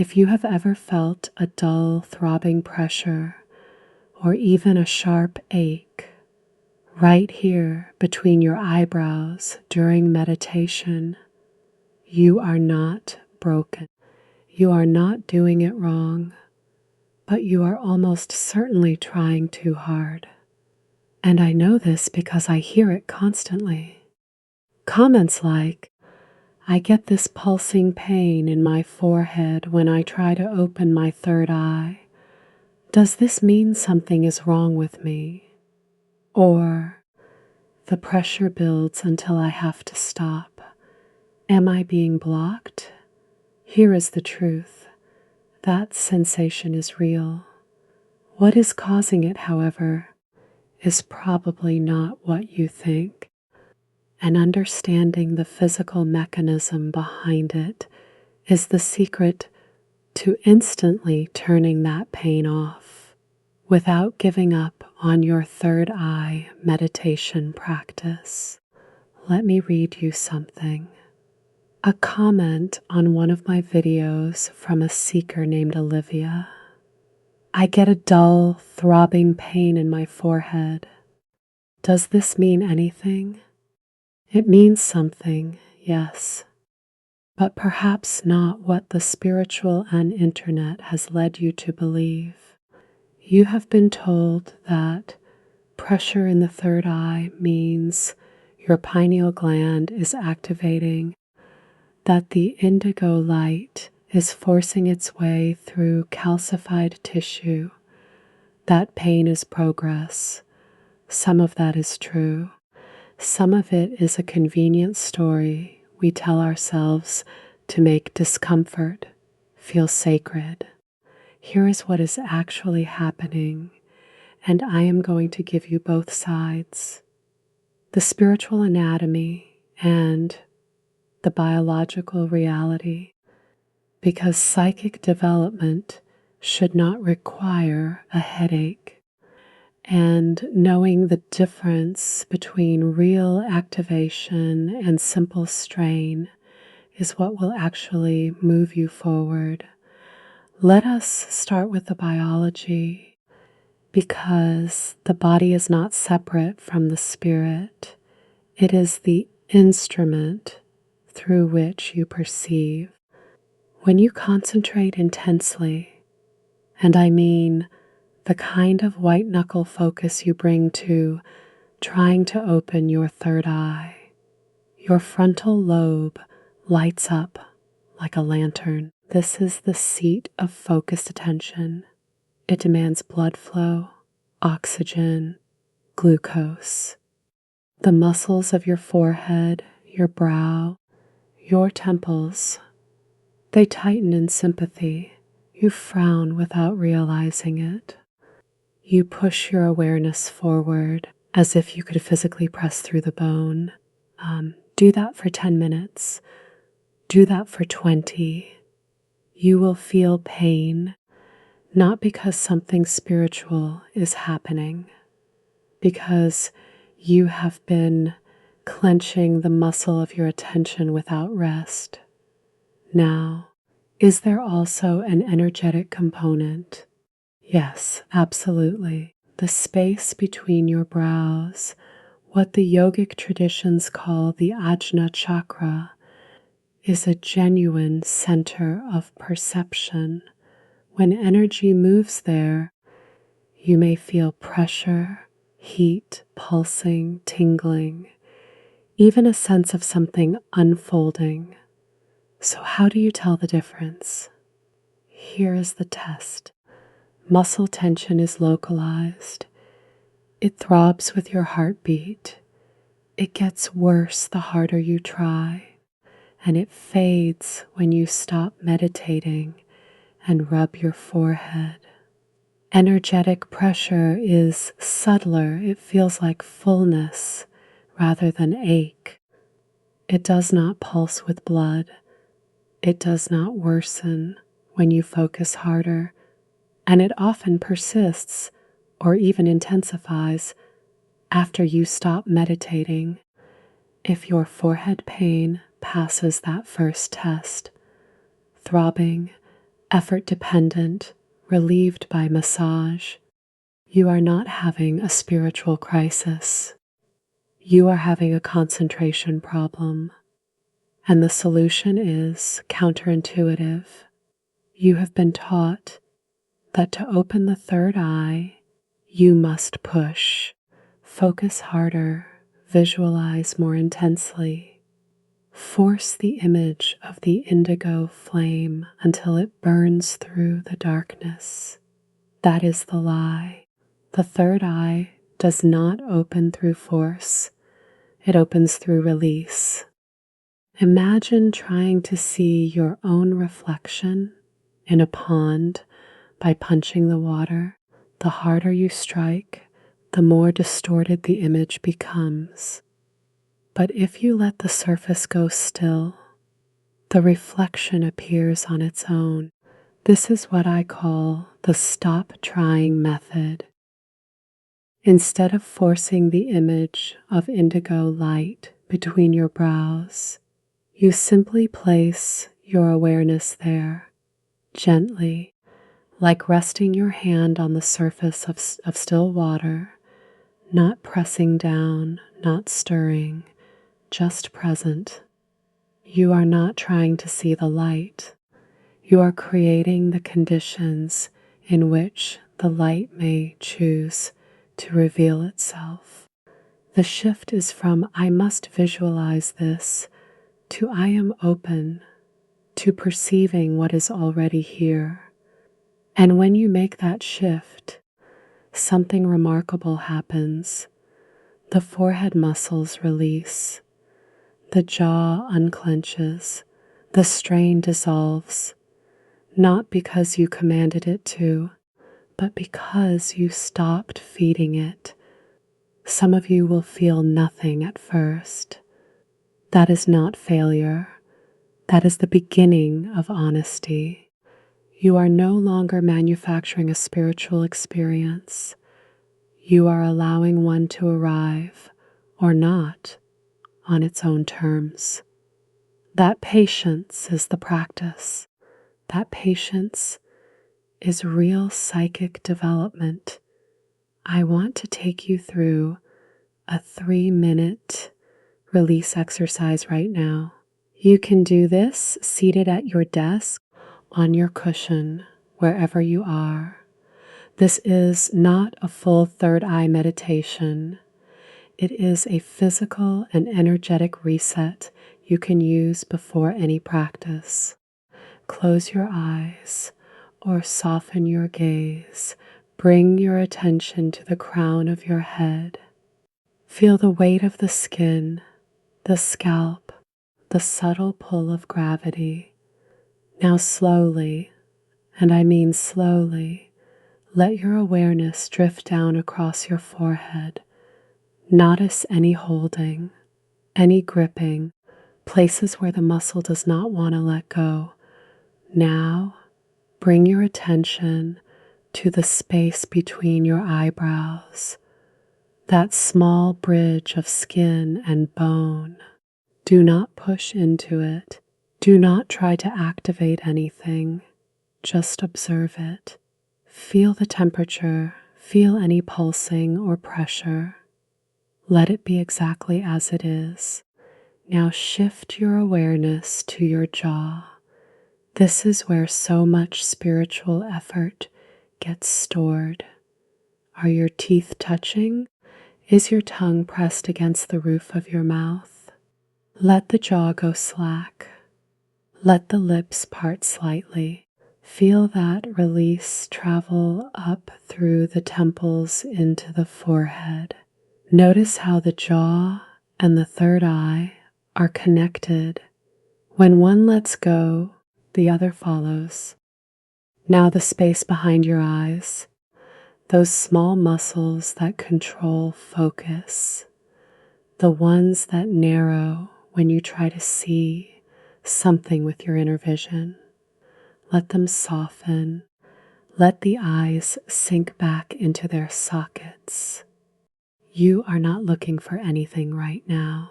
If you have ever felt a dull, throbbing pressure or even a sharp ache right here between your eyebrows during meditation, you are not broken. You are not doing it wrong, but you are almost certainly trying too hard. And I know this because I hear it constantly. Comments like, "I get this pulsing pain in my forehead when I try to open my third eye. Does this mean something is wrong with me?" Or, "The pressure builds until I have to stop. Am I being blocked?" Here is the truth. That sensation is real. What is causing it, however, is probably not what you think. And understanding the physical mechanism behind it is the secret to instantly turning that pain off without giving up on your third eye meditation practice. Let me read you something. A comment on one of my videos from a seeker named Olivia. "I get a dull, throbbing pain in my forehead. Does this mean anything?" It means something, yes, but perhaps not what the spiritual and internet has led you to believe. You have been told that pressure in the third eye means your pineal gland is activating, that the indigo light is forcing its way through calcified tissue, that pain is progress. Some of that is true. Some of it is a convenient story we tell ourselves to make discomfort feel sacred. Here is what is actually happening, and I am going to give you both sides. The spiritual anatomy and the biological reality, because psychic development should not require a headache. And knowing the difference between real activation and simple strain is what will actually move you forward. Let us start with the biology, because the body is not separate from the spirit. It is the instrument through which you perceive. When you concentrate intensely, and I mean the kind of white knuckle focus you bring to trying to open your third eye, your frontal lobe lights up like a lantern. This is the seat of focused attention. It demands blood flow, oxygen, glucose. The muscles of your forehead, your brow, your temples, they tighten in sympathy. You frown without realizing it. You push your awareness forward as if you could physically press through the bone. Do that for 10 minutes. Do that for 20. You will feel pain, not because something spiritual is happening, because you have been clenching the muscle of your attention without rest. Now, is there also an energetic component? Yes, absolutely. The space between your brows, what the yogic traditions call the Ajna chakra, is a genuine center of perception. When energy moves there, you may feel pressure, heat, pulsing, tingling, even a sense of something unfolding. So how do you tell the difference? Here is the test. Muscle tension is localized. It throbs with your heartbeat. It gets worse the harder you try, and it fades when you stop meditating and rub your forehead. Energetic pressure is subtler. It feels like fullness rather than ache. It does not pulse with blood. It does not worsen when you focus harder, and it often persists or even intensifies after you stop meditating. If your forehead pain passes that first test, throbbing, effort dependent, relieved by massage. You are not having a spiritual crisis. You are having a concentration problem. And the solution is counterintuitive. You have been taught that to open the third eye, you must push, focus harder, visualize more intensely, force the image of the indigo flame until it burns through the darkness. That is the lie. The third eye does not open through force. It opens through release. Imagine trying to see your own reflection in a pond by punching the water. The harder you strike, the more distorted the image becomes. But if you let the surface go still, the reflection appears on its own. This is what I call the stop trying method. Instead of forcing the image of indigo light between your brows, you simply place your awareness there, gently, like resting your hand on the surface of still water, not pressing down, not stirring, just present. You are not trying to see the light. You are creating the conditions in which the light may choose to reveal itself. The shift is from I must visualize this to I am open to perceiving what is already here. And when you make that shift, something remarkable happens. The forehead muscles release, the jaw unclenches, the strain dissolves, not because you commanded it to, but because you stopped feeding it. Some of you will feel nothing at first. That is not failure. That is the beginning of honesty. You are no longer manufacturing a spiritual experience. You are allowing one to arrive, or not, on its own terms. That patience is the practice. That patience is real psychic development. I want to take you through a 3-minute release exercise right now. You can do this seated at your desk, on your cushion, wherever you are. This is not a full third eye meditation. It is a physical and energetic reset you can use before any practice. Close your eyes or soften your gaze. Bring your attention to the crown of your head. Feel the weight of the skin, the scalp, the subtle pull of gravity. Now slowly, and I mean slowly, let your awareness drift down across your forehead. Notice any holding, any gripping, places where the muscle does not want to let go. Now, bring your attention to the space between your eyebrows, that small bridge of skin and bone. Do not push into it. Do not try to activate anything. Just observe it. Feel the temperature. Feel any pulsing or pressure. Let it be exactly as it is. Now shift your awareness to your jaw. This is where so much spiritual effort gets stored. Are your teeth touching? Is your tongue pressed against the roof of your mouth? Let the jaw go slack. Let the lips part slightly. Feel that release travel up through the temples into the forehead. Notice how the jaw and the third eye are connected. When one lets go, the other follows. Now the space behind your eyes, those small muscles that control focus, the ones that narrow when you try to see something with your inner vision. Let them soften. Let the eyes sink back into their sockets. You are not looking for anything right now.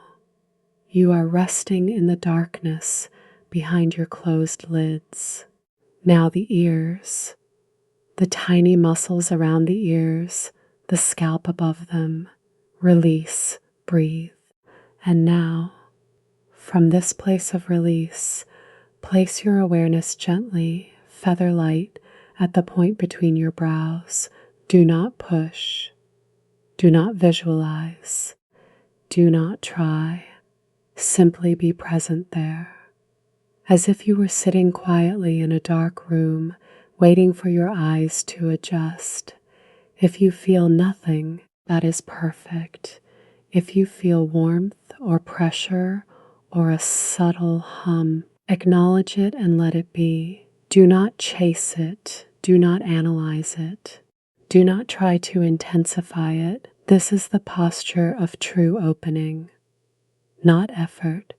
You are resting in the darkness behind your closed lids. Now the ears, the tiny muscles around the ears, the scalp above them. Release, breathe. And now, from this place of release, place your awareness gently, feather light, at the point between your brows. Do not push. Do not visualize. Do not try. Simply be present there, as if you were sitting quietly in a dark room, waiting for your eyes to adjust. If you feel nothing, that is perfect. If you feel warmth or pressure or a subtle hum, acknowledge it and let it be. Do not chase it. Do not analyze it. Do not try to intensify it. This is the posture of true opening. Not effort,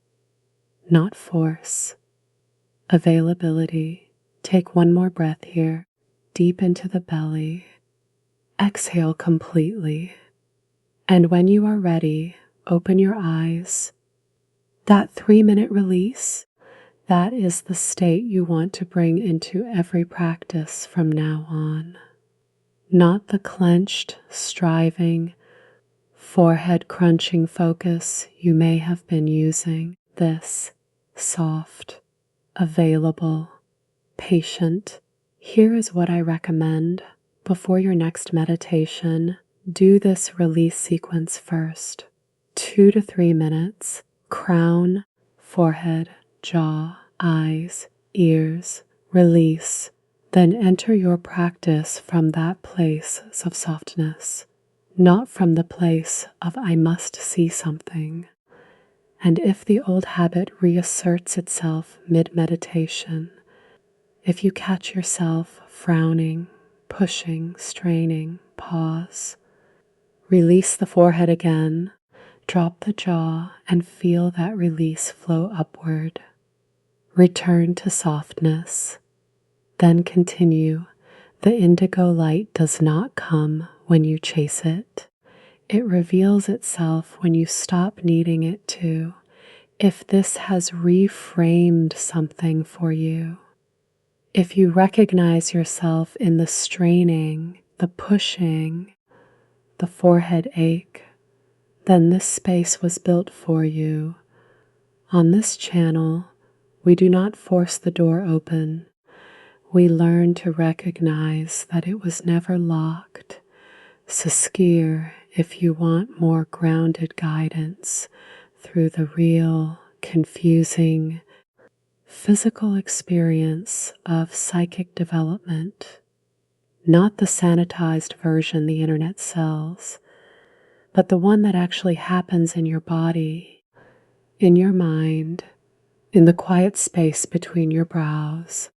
not force. Availability. Take one more breath here, deep into the belly. Exhale completely. And when you are ready, open your eyes. That 3-minute release, that is the state you want to bring into every practice from now on. Not the clenched, striving, forehead crunching focus you may have been using. This soft, available, patient. Here is what I recommend. Before your next meditation, do this release sequence first. 2 to 3 minutes, crown, forehead, jaw, eyes, ears, release. Then enter your practice from that place of softness, not from the place of I must see something. And if the old habit reasserts itself mid-meditation, if you catch yourself frowning, pushing, straining, pause. Release the forehead again, drop the jaw, and feel that release flow upward. Return to softness. Then continue. The indigo light does not come when you chase it. It reveals itself when you stop needing it to. If this has reframed something for you, if you recognize yourself in the straining, the pushing, the forehead ache, then this space was built for you. On this channel, we do not force the door open. We learn to recognize that it was never locked. Saskir, if you want more grounded guidance through the real, confusing, physical experience of psychic development, not the sanitized version the internet sells, but the one that actually happens in your body, in your mind, in the quiet space between your brows.